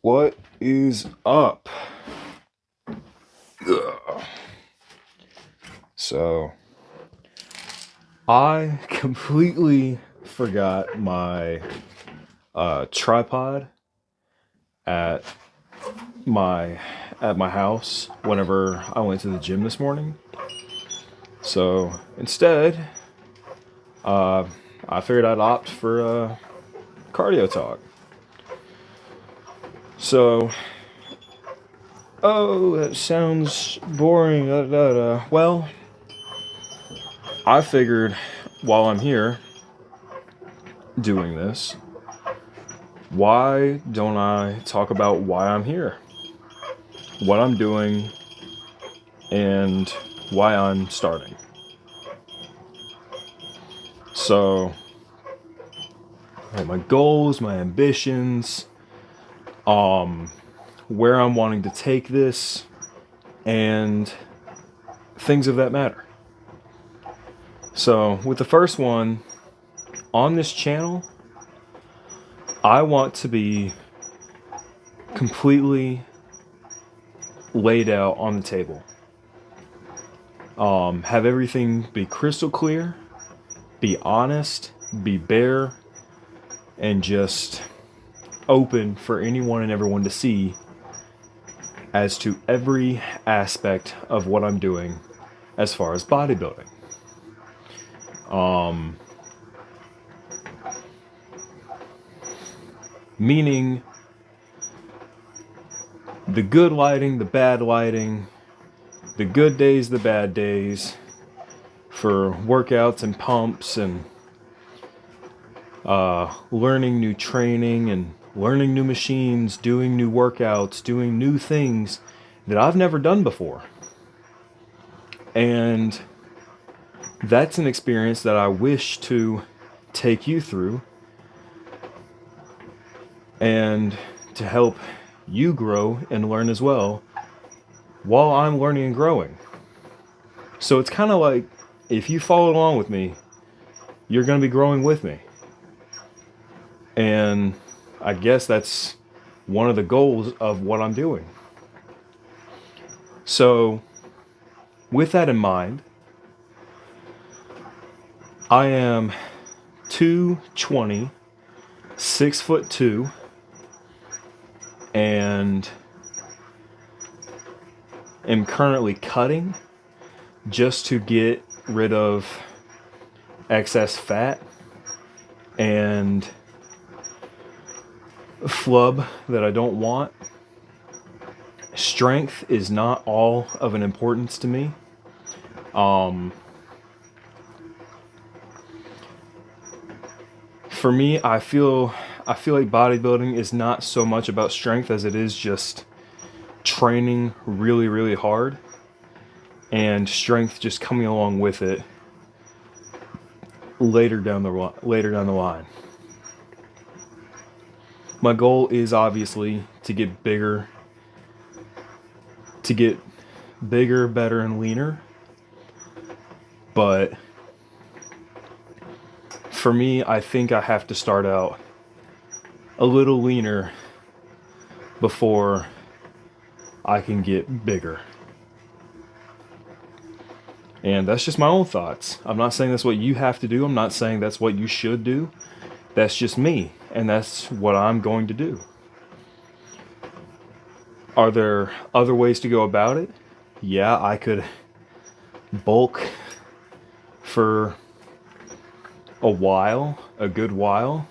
What is up? Ugh. So, I completely forgot my tripod at my house whenever I went to the gym this morning. So instead, uh, I figured I'd opt for cardio talk. So, oh, that sounds boring. Well, I figured while I'm here doing this, why don't I talk about why I'm here, what I'm doing, and why I'm starting? So, my goals, my ambitions, where I'm wanting to take this, and things of that matter. So, with the first one, on this channel, I want to be completely laid out on the table. Have everything be crystal clear, be honest, be bare, and just open for anyone and everyone to see as to every aspect of what I'm doing as far as bodybuilding. Meaning the good lighting, the bad lighting, the good days, the bad days, for workouts and pumps and learning new training and learning new machines, doing new workouts, doing new things that I've never done before. And that's an experience that I wish to take you through and to help you grow and learn as well while I'm learning and growing. So it's kind of like if you follow along with me, you're going to be growing with me. And I guess that's one of the goals of what I'm doing. So, with that in mind, I am 220, 6'2", and am currently cutting just to get rid of excess fat and flub that I don't want. Strength is not all of an importance to me. For me, I feel like bodybuilding is not so much about strength as it is just training really, really hard, and strength just coming along with it later down the line. My goal is obviously to get bigger, better, and leaner. But for me, I think I have to start out a little leaner before I can get bigger. And that's just my own thoughts. I'm not saying that's what you have to do. I'm not saying that's what you should do. That's just me, and that's what I'm going to do. Are there other ways to go about it? Yeah, I could bulk for a good while,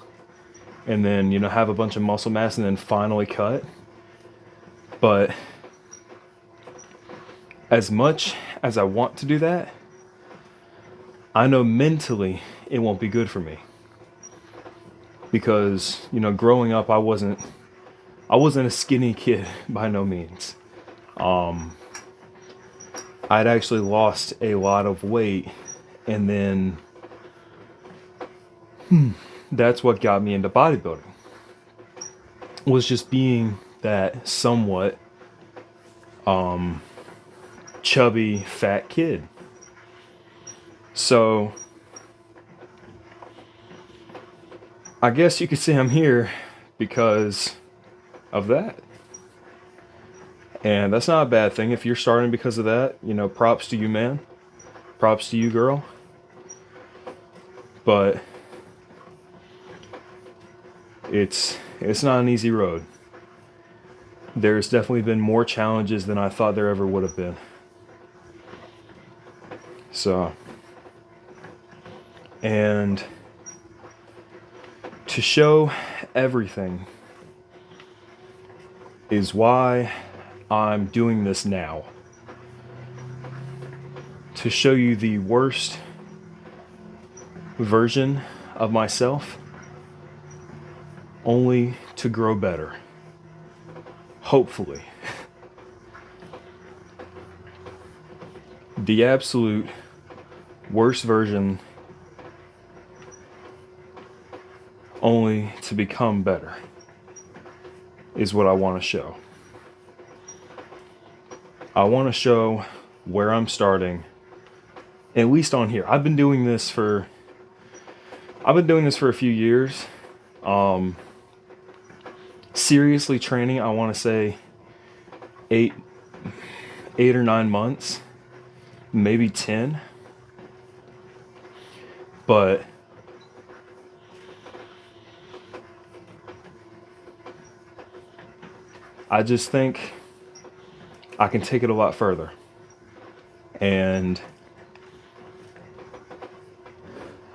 and then, have a bunch of muscle mass and then finally cut. But as much as I want to do that, I know mentally it won't be good for me. Because, growing up, I wasn't a skinny kid by no means. I'd actually lost a lot of weight, and then that's what got me into bodybuilding. Was just being that somewhat chubby, fat kid. So I guess you could say I'm here because of that. And that's not a bad thing. If you're starting because of that, props to you, man. Props to you, girl. But it's not an easy road. There's definitely been more challenges than I thought there ever would have been. So, and to show everything is why I'm doing this now. To show you the worst version of myself, only to grow better. Hopefully. The absolute worst version, only to become better, is what I want to show. I want to show where I'm starting, at least on here. I've been doing this for a few years. Seriously training, I want to say 8 or 9 months, maybe 10. But I just think I can take it a lot further. And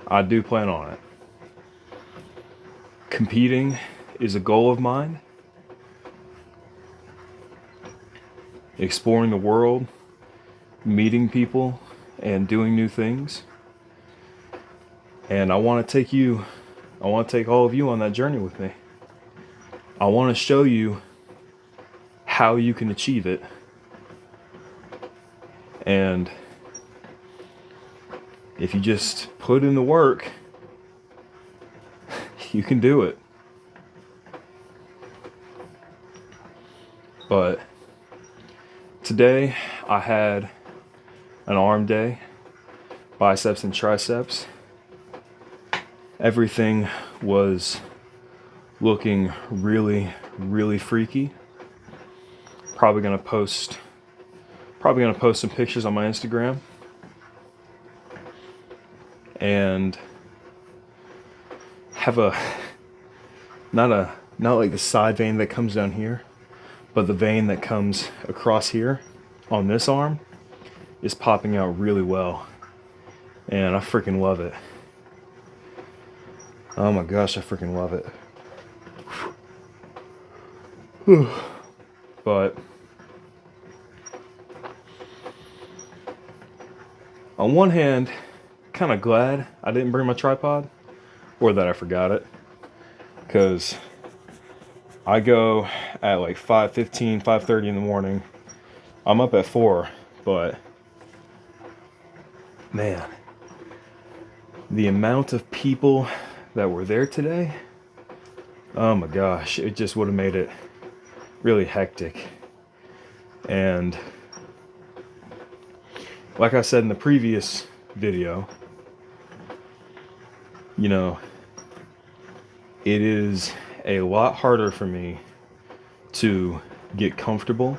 I do plan on it. Competing is a goal of mine. Exploring the world, meeting people, and doing new things. And I want to take all of you on that journey with me. I want to show you how you can achieve it. And if you just put in the work, you can do it. But today I had an arm day, biceps and triceps. Everything was looking really, really freaky. Probably gonna post some pictures on my Instagram. And have not like the side vein that comes down here, but the vein that comes across here on this arm is popping out really well. And I freaking love it. Oh my gosh, I freaking love it. But on one hand, kind of glad I didn't bring my tripod, or that I forgot it, because I go at like 5:15, 5:30 in the morning. I'm up at 4, but man, the amount of people that were there today, oh my gosh, it just would have made it really hectic. And like I said in the previous video, it is a lot harder for me to get comfortable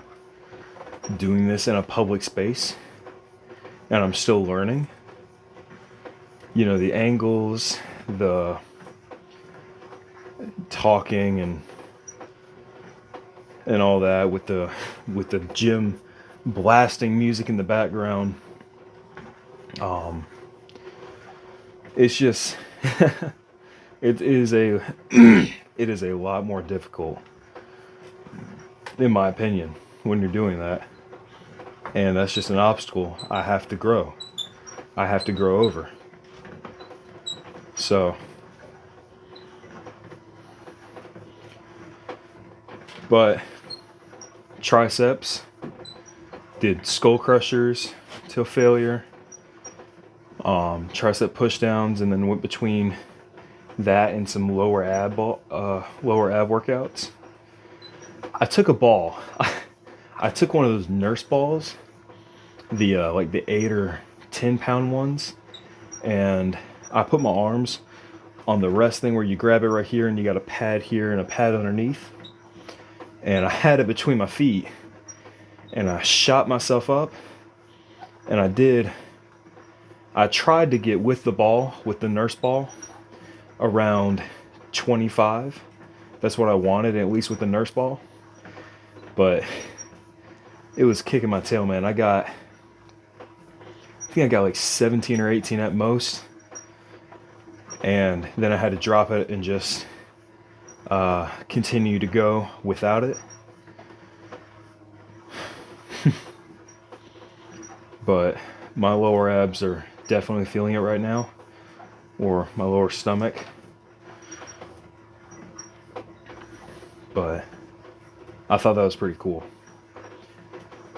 doing this in a public space, and I'm still learning. The angles, the talking and all that with the gym blasting music in the background. It's just it is a lot more difficult, in my opinion, when you're doing that. And that's just an obstacle I have to grow over. So, but triceps, did skull crushers till failure, tricep push downs, and then went between that and some lower ab workouts. I took a ball. I took one of those nurse balls, the like the 8 or 10 pound ones, and I put my arms on the rest thing where you grab it right here and you got a pad here and a pad underneath. and I had it between my feet, and I shot myself up, and I tried to get with the ball, with the nurse ball, around 25. That's what I wanted, at least with the nurse ball. But it was kicking my tail, man. I think I got like 17 or 18 at most. And then I had to drop it and just continue to go without it. But my lower abs are definitely feeling it right now, or my lower stomach. But I thought that was pretty cool.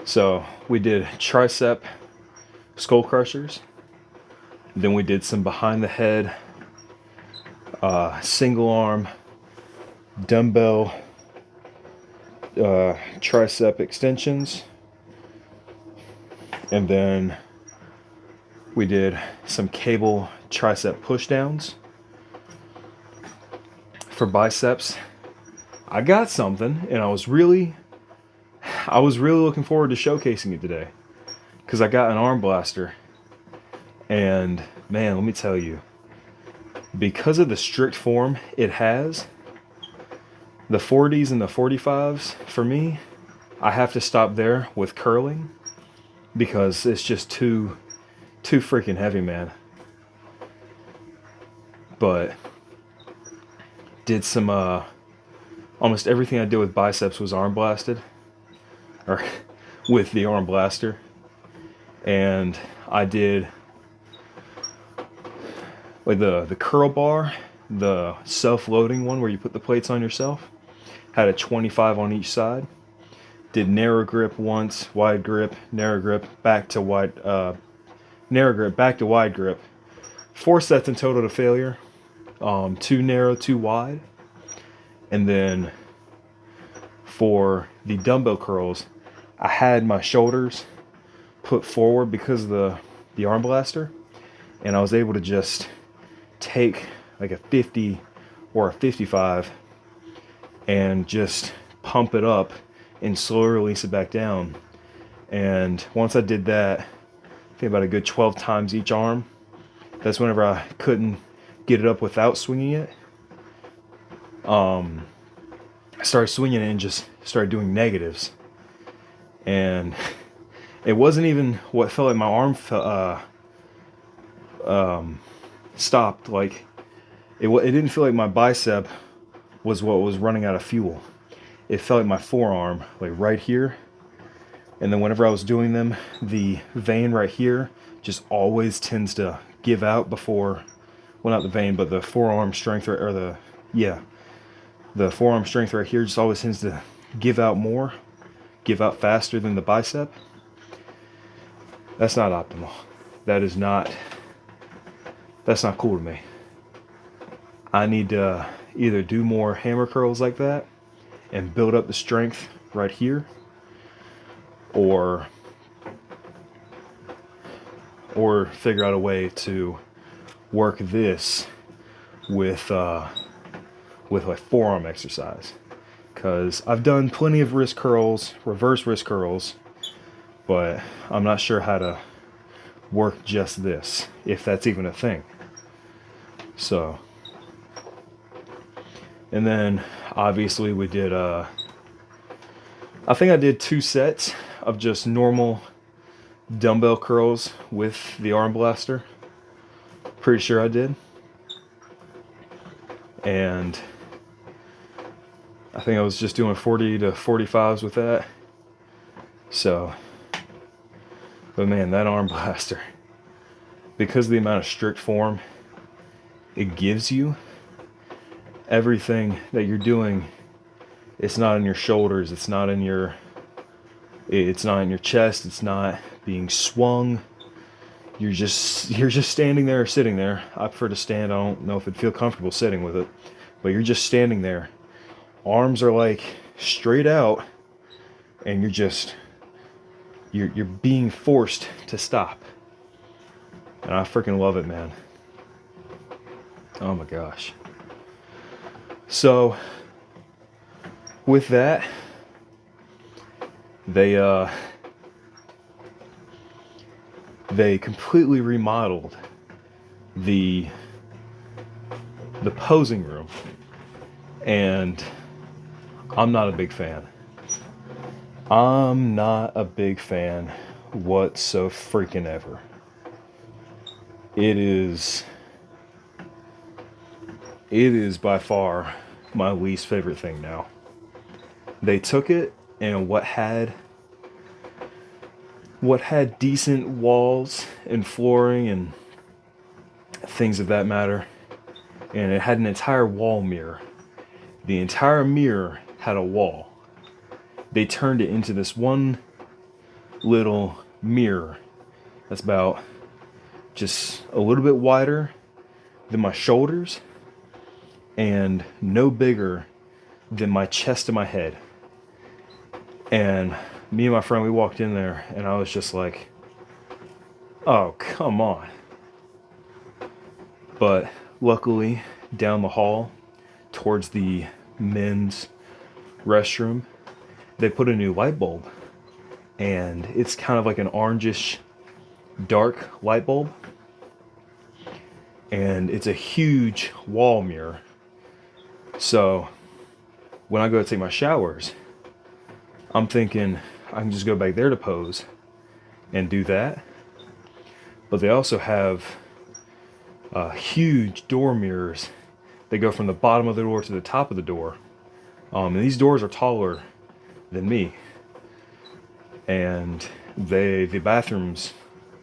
So we did tricep skull crushers. Then we did some behind the head, single arm, dumbbell, tricep extensions. And then we did some cable tricep push downs. For biceps, I got something, and I was really looking forward to showcasing it today, because I got an arm blaster. And man, let me tell you, because of the strict form it has, the 40s and the 45s, for me, I have to stop there with curling, because it's just too freaking heavy, man. But did some almost everything I did with biceps was arm blasted, or with the arm blaster. And I did like the curl bar, the self-loading one where you put the plates on yourself, had a 25 on each side. Did narrow grip once, wide grip, narrow grip, back to wide, narrow grip, back to wide grip. 4 sets in total to failure. 2 narrow, 2 wide. And then for the dumbbell curls, I had my shoulders put forward because of the arm blaster, and I was able to just take like a 50 or a 55 and just pump it up and slowly release it back down. And once I did that, I think about a good 12 times each arm. That's whenever I couldn't get it up without swinging it. I started swinging it and just started doing negatives. And it wasn't even what felt like my arm stopped. Like it didn't feel like my bicep was what was running out of fuel. It felt like my forearm, like right here. And then whenever I was doing them, the vein right here just always tends to give out before, well, not the vein, but the forearm strength, or the forearm strength right here just always tends to give out more, give out faster than the bicep. That's not optimal. That's not cool to me. I need to either do more hammer curls like that and build up the strength right here, or figure out a way to work this with like forearm exercise. Because I've done plenty of wrist curls, reverse wrist curls, but I'm not sure how to work just this, if that's even a thing. So, and then obviously we did I think I did 2 sets of just normal dumbbell curls with the arm blaster. Pretty sure I did. And I think I was just doing 40 to 45s with that. So, but man, that arm blaster, because of the amount of strict form it gives you, everything that you're doing, it's not in your shoulders, it's not in your chest, it's not being swung. You're just standing there or sitting there. I prefer to stand. I don't know if I'd feel comfortable sitting with it, but you're just standing there. Arms are like straight out, and you're being forced to stop. And I freaking love it, man. Oh my gosh. So with that, They they completely remodeled the posing room, and I'm not a big fan. I'm not a big fan whatso freaking ever. It is by far my least favorite thing now. They took it, and what had decent walls and flooring and things of that matter, and it had an entire wall mirror. The entire mirror had a wall. They turned it into this one little mirror that's about just a little bit wider than my shoulders and no bigger than my chest and my head. And me and my friend, we walked in there, and I was just like, oh, come on. But luckily, down the hall towards the men's restroom, they put a new light bulb, and it's kind of like an orangish dark light bulb, and it's a huge wall mirror. So when I go to take my showers, I'm thinking I can just go back there to pose and do that. But they also have huge door mirrors. They go from the bottom of the door to the top of the door. And these doors are taller than me. And the bathrooms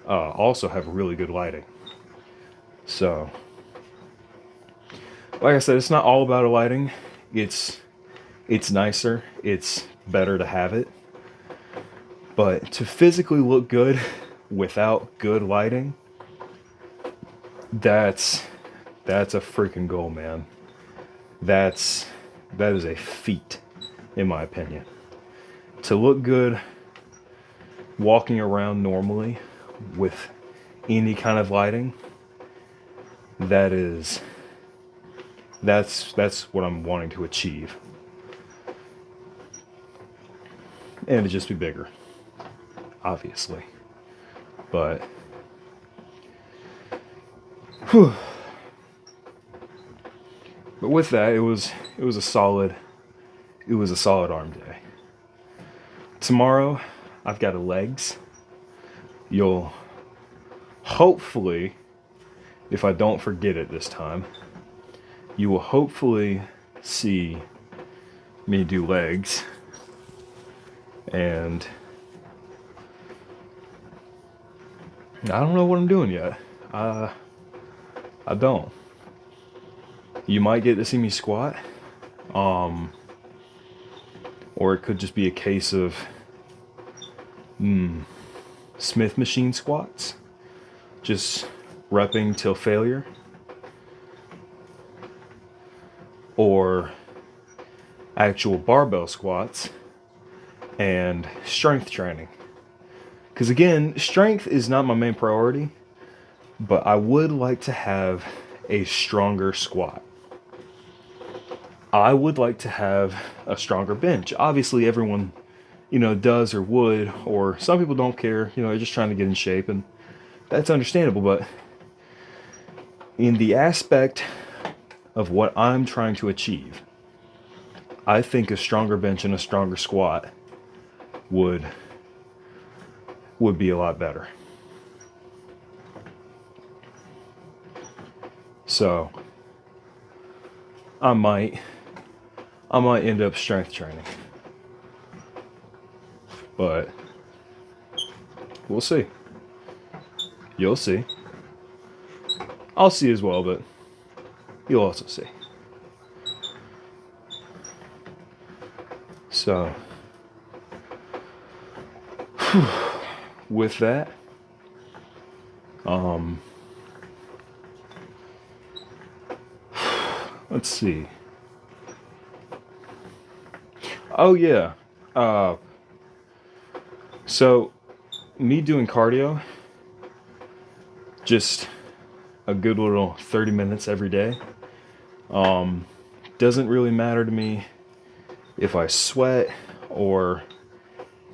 also have really good lighting. So, like I said, it's not all about the lighting. It's nicer. It's better to have it. But to physically look good without good lighting, that's a freaking goal, man. That is a feat, in my opinion. To look good walking around normally with any kind of lighting, that's what I'm wanting to achieve. And to just be bigger, obviously. But whew. But with that, it was a solid arm day. Tomorrow, I've got a legs. You'll hopefully, if I don't forget it this time, you will hopefully see me do legs. And I don't know what I'm doing yet. I don't. You might get to see me squat. Or it could just be a case of Smith machine squats. Just repping till failure. Or actual barbell squats and strength training. Because again, strength is not my main priority, but I would like to have a stronger squat. I would like to have a stronger bench. Obviously, everyone, does or would, or some people don't care. They're just trying to get in shape, and that's understandable. But in the aspect of what I'm trying to achieve, I think a stronger bench and a stronger squat would be a lot better. So I might end up strength training, but we'll see. You'll see. I'll see as well, but you'll also see. So with that, let's see. Oh yeah. So me doing cardio, just a good little 30 minutes every day. Doesn't really matter to me if I sweat or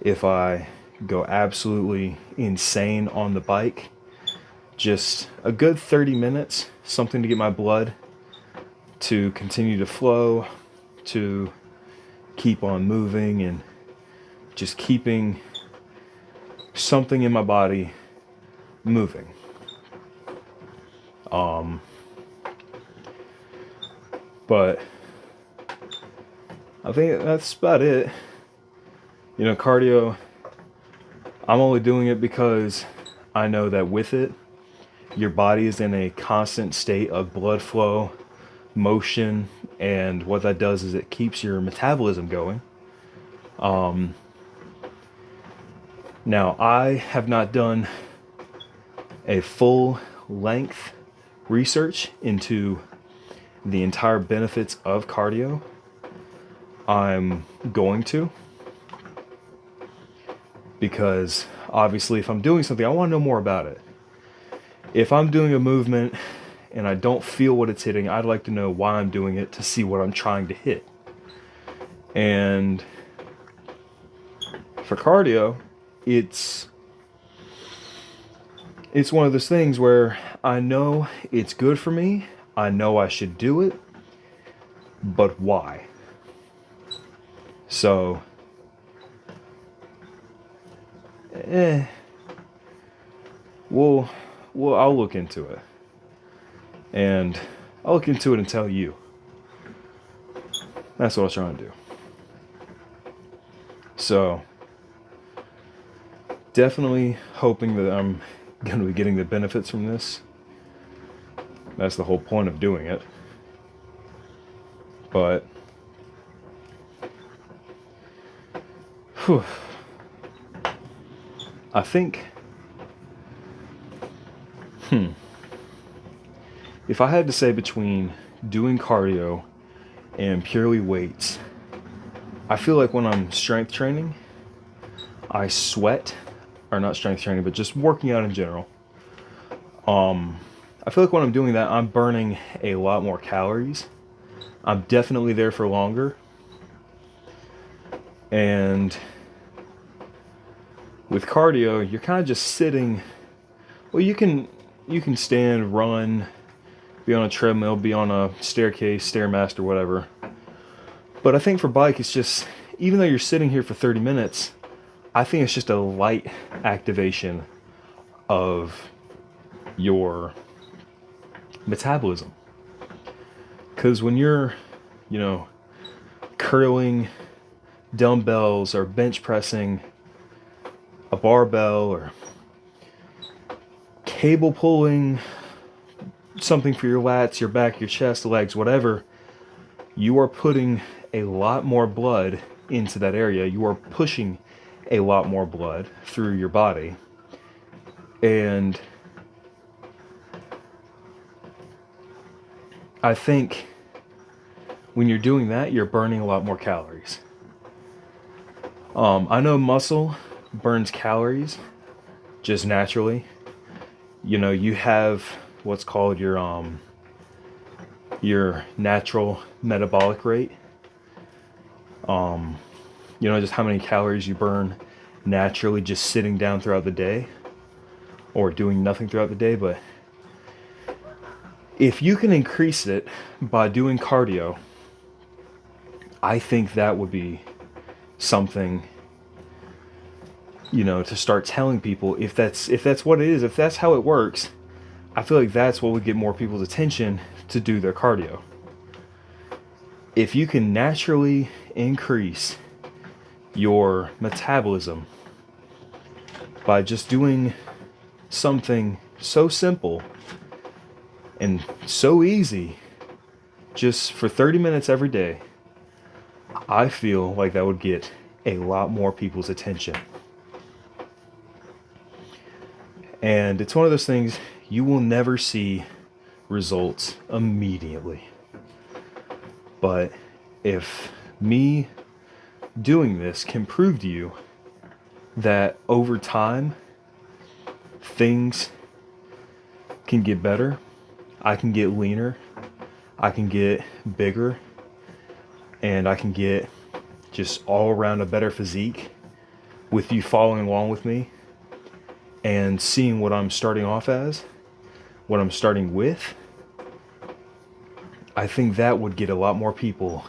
if I go absolutely insane on the bike, just a good 30 minutes, something to get my blood to continue to flow, to keep on moving, and just keeping something in my body moving. But I think that's about it. You know, cardio, I'm only doing it because I know that with it, your body is in a constant state of blood flow, motion, and what that does is it keeps your metabolism going. Now, I have not done a full length research into the entire benefits of cardio. I'm going to, because obviously if I'm doing something, I want to know more about it. If I'm doing a movement and I don't feel what it's hitting, I'd like to know why I'm doing it to see what I'm trying to hit. And for cardio, it's one of those things where I know it's good for me, I know I should do it, but why? So, I'll look into it. And I'll look into it and tell you. That's what I was trying to do. So, definitely hoping that I'm going to be getting the benefits from this. That's the whole point of doing it. But, I think, if I had to say between doing cardio and purely weights, I feel like when I'm strength training, I sweat, or not strength training, but just working out in general. I feel like when I'm doing that, I'm burning a lot more calories. I'm definitely there for longer. And with cardio, you're kind of just sitting. Well, you can stand, run, be on a treadmill, be on a staircase, Stairmaster, whatever. But I think for bike, it's just, even though you're sitting here for 30 minutes, I think it's just a light activation of your metabolism. Because when you're, curling dumbbells or bench pressing a barbell or cable pulling something for your lats, your back, your chest, legs, whatever, you are putting a lot more blood into that area. You are pushing a lot more blood through your body. And I think when you're doing that, you're burning a lot more calories. I know muscle burns calories just naturally. You have what's called your natural metabolic rate. Just how many calories you burn naturally just sitting down throughout the day or doing nothing throughout the day. But if you can increase it by doing cardio, I think that would be something, to start telling people. If that's what it is, if that's how it works, I feel like that's what would get more people's attention to do their cardio. If you can naturally increase your metabolism by just doing something so simple and so easy, just for 30 minutes every day, I feel like that would get a lot more people's attention. And it's one of those things, you will never see results immediately. But if me doing this can prove to you that over time things can get better, I can get leaner, I can get bigger, and I can get just all around a better physique, with you following along with me and seeing what I'm starting off as, what I'm starting with, I think that would get a lot more people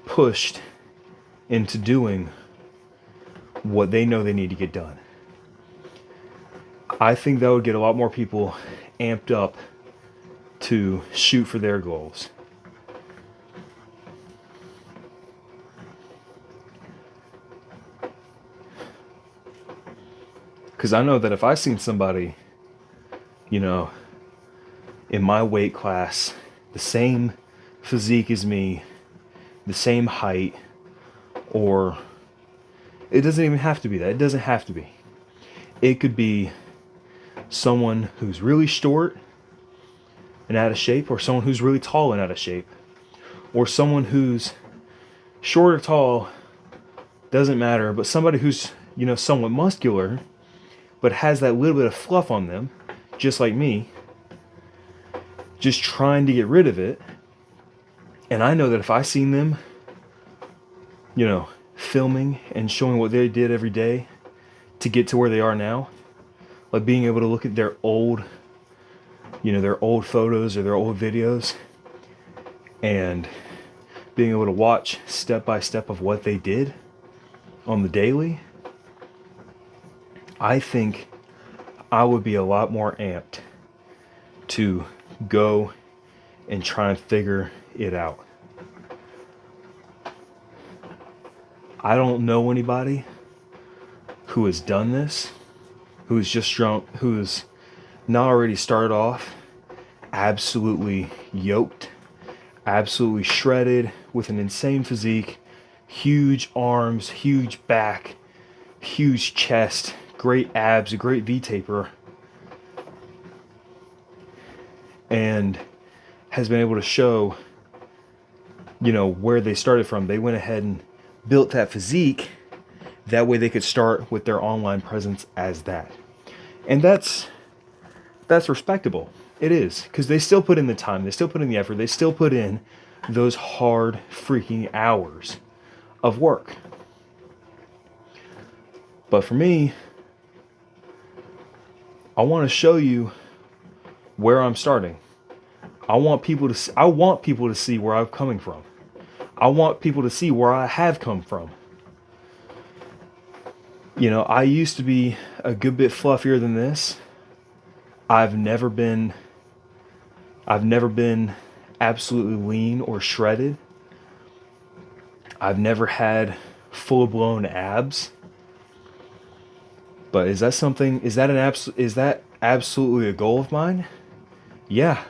pushed into doing what they know they need to get done. I think that would get a lot more people amped up to shoot for their goals. Because I know that if I seen somebody, you know, in my weight class, the same physique as me, the same height, or it doesn't even have to be that. It doesn't have to be. It could be someone who's really short and out of shape, or someone who's really tall and out of shape, or someone who's short or tall, doesn't matter, but somebody who's, somewhat muscular, but has that little bit of fluff on them, just like me, just trying to get rid of it. And I know that if I seen them, filming and showing what they did every day to get to where they are now, like being able to look at their old photos or their old videos and being able to watch step by step of what they did on the daily, I think I would be a lot more amped to go and try and figure it out. I don't know anybody who has done this, who's not already started off absolutely yoked, absolutely shredded, with an insane physique, huge arms, huge back, huge chest, great abs, a great V-taper, and has been able to show, where they started from. They went ahead and built that physique. That way they could start with their online presence as that. And that's respectable. It is, because they still put in the time, they still put in the effort, they still put in those hard freaking hours of work. But for me, I want to show you where I'm starting. I want people to see where I'm coming from. I want people to see where I have come from. I used to be a good bit fluffier than this. I've never been absolutely lean or shredded. I've never had full-blown abs. But is that absolutely a goal of mine? Yeah.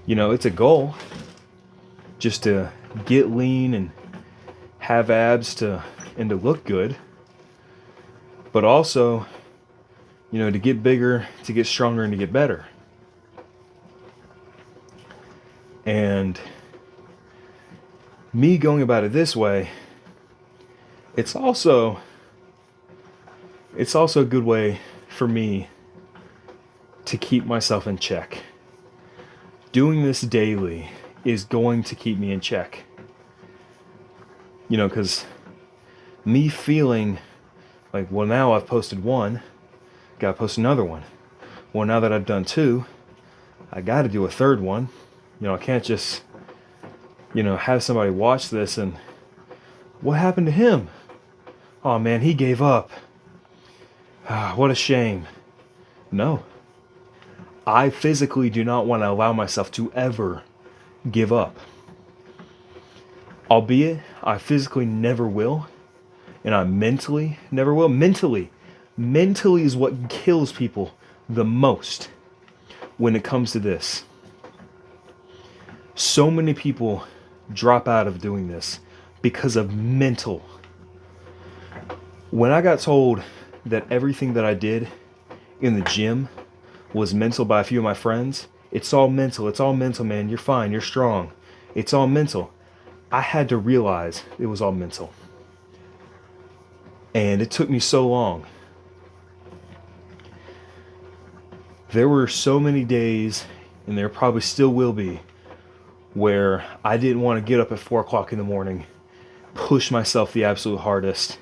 It's a goal just to get lean and have abs and to look good. But also, to get bigger, to get stronger, and to get better. And me going about it this way, it's also a good way for me to keep myself in check. Doing this daily is going to keep me in check. Because me feeling like, well, now I've posted one, gotta post another one. Well, now that I've done two, I gotta do a third one. I can't just, have somebody watch this and, what happened to him? Oh man, he gave up. What a shame. No. I physically do not want to allow myself to ever give up. Albeit, I physically never will. And I mentally never will. Mentally is what kills people the most when it comes to this. So many people drop out of doing this because of mental. When I got told that everything that I did in the gym was mental by a few of my friends, it's all mental, man, you're fine, you're strong. It's all mental. I had to realize it was all mental. And it took me so long. There were so many days, and there probably still will be, where I didn't want to get up at 4 o'clock in the morning push myself the absolute hardest.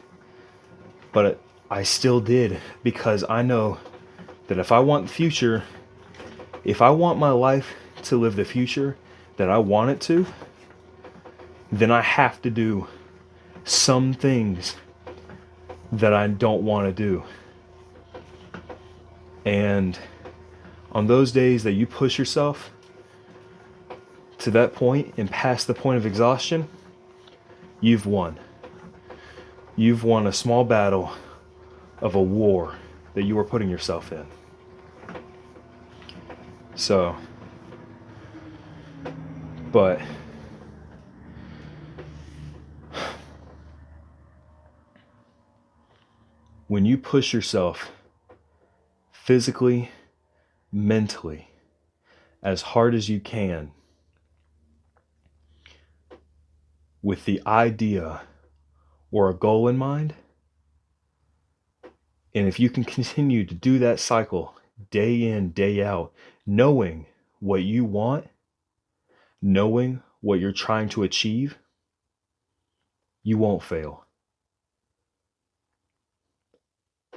But I still did, because I know that if I want the future, if I want my life to live the future that I want it to, then I have to do some things that I don't want to do. And on those days that you push yourself to that point and past the point of exhaustion, you've won. You've won a small battle of a war that you were putting yourself in. So, but when you push yourself physically, mentally, as hard as you can, with the idea or a goal in mind, and if you can continue to do that cycle day in, day out, knowing what you want, knowing what you're trying to achieve, you won't fail.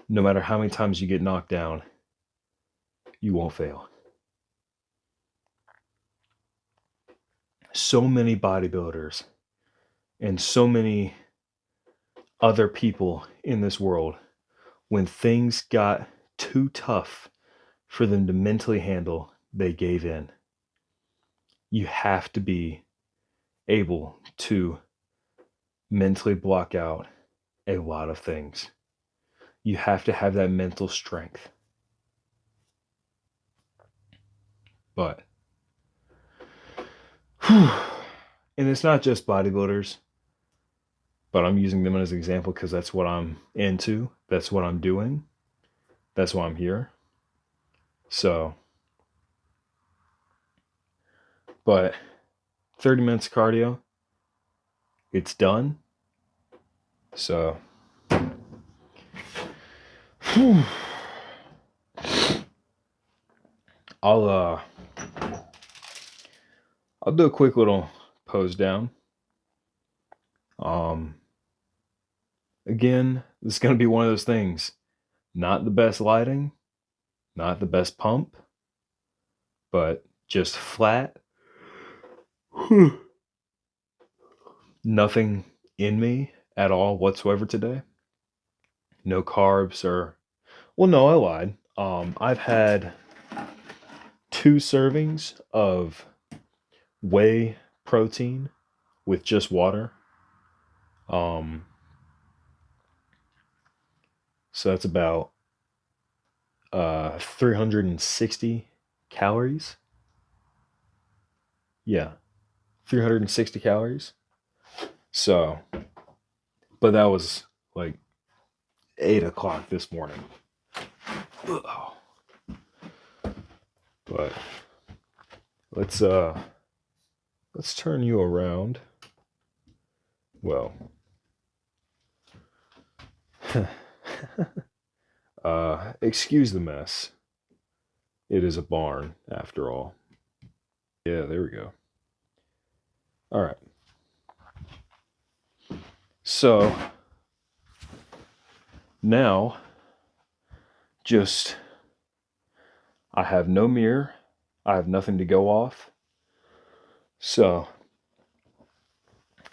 No matter how many times you get knocked down, you won't fail. So many bodybuilders and so many other people in this world, when things got too tough for them to mentally handle, they gave in. You have to be able to mentally block out a lot of things. You have to have that mental strength. But, and it's not just bodybuilders, but I'm using them as an example because that's what I'm into. That's what I'm doing. That's why I'm here. So, but 30 minutes of cardio, it's done. So, I'll do a quick little pose down. Again, this is going to be one of those things. Not the best lighting, not the best pump, but just flat. Nothing in me at all whatsoever today. No carbs or, well, no, I lied. I've had 2 servings of whey protein with just water. So that's about 360 calories. Yeah, 360 calories. So, but that was like 8 o'clock this morning. Ugh. But let's turn you around. Well, excuse the mess. It is a barn after all. Yeah, there we go. All right. So now, just, I have no mirror. I have nothing to go off. So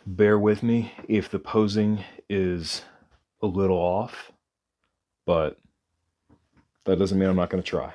bear with me if the posing is a little off, but that doesn't mean I'm not going to try.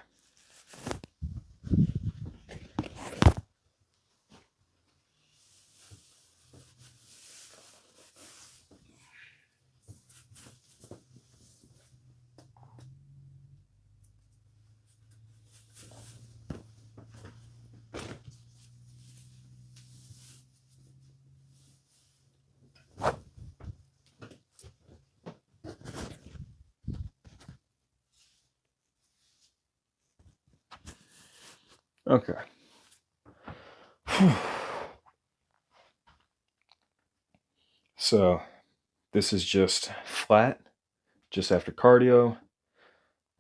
Okay. So this is just flat, just after cardio.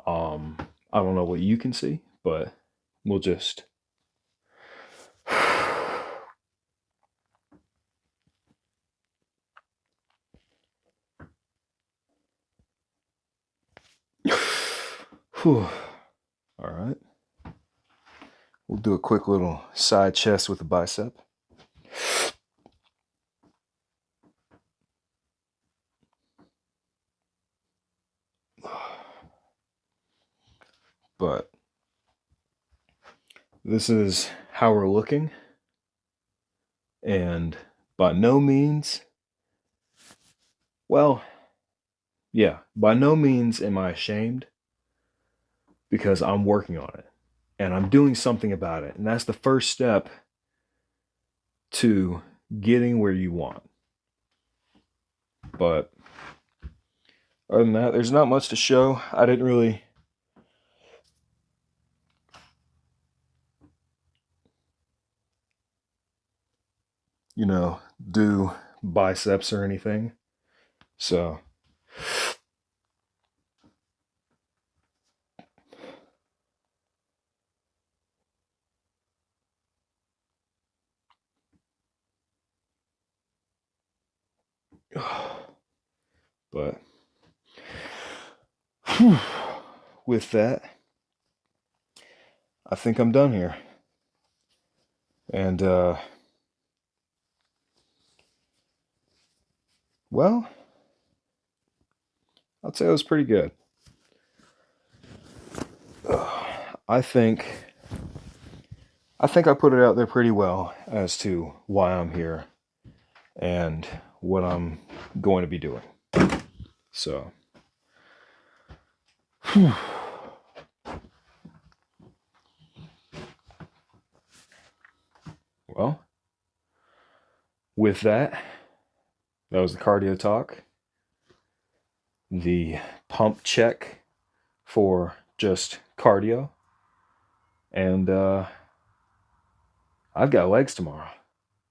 I don't know what you can see, but we'll just Whew. All right. We'll do a quick little side chest with the bicep. But this is how we're looking. And by no means, well, yeah, by no means am I ashamed, because I'm working on it and I'm doing something about it. And that's the first step to getting where you want. But other than that, there's not much to show. I didn't really do biceps or anything. So but with that, I think I'm done here. And well, I'd say it was pretty good. I think I put it out there pretty well as to why I'm here and what I'm going to be doing. So, well, with that, that was the cardio talk. The pump check for just cardio. And I've got legs tomorrow.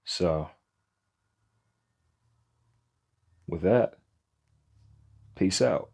So, with that, peace out.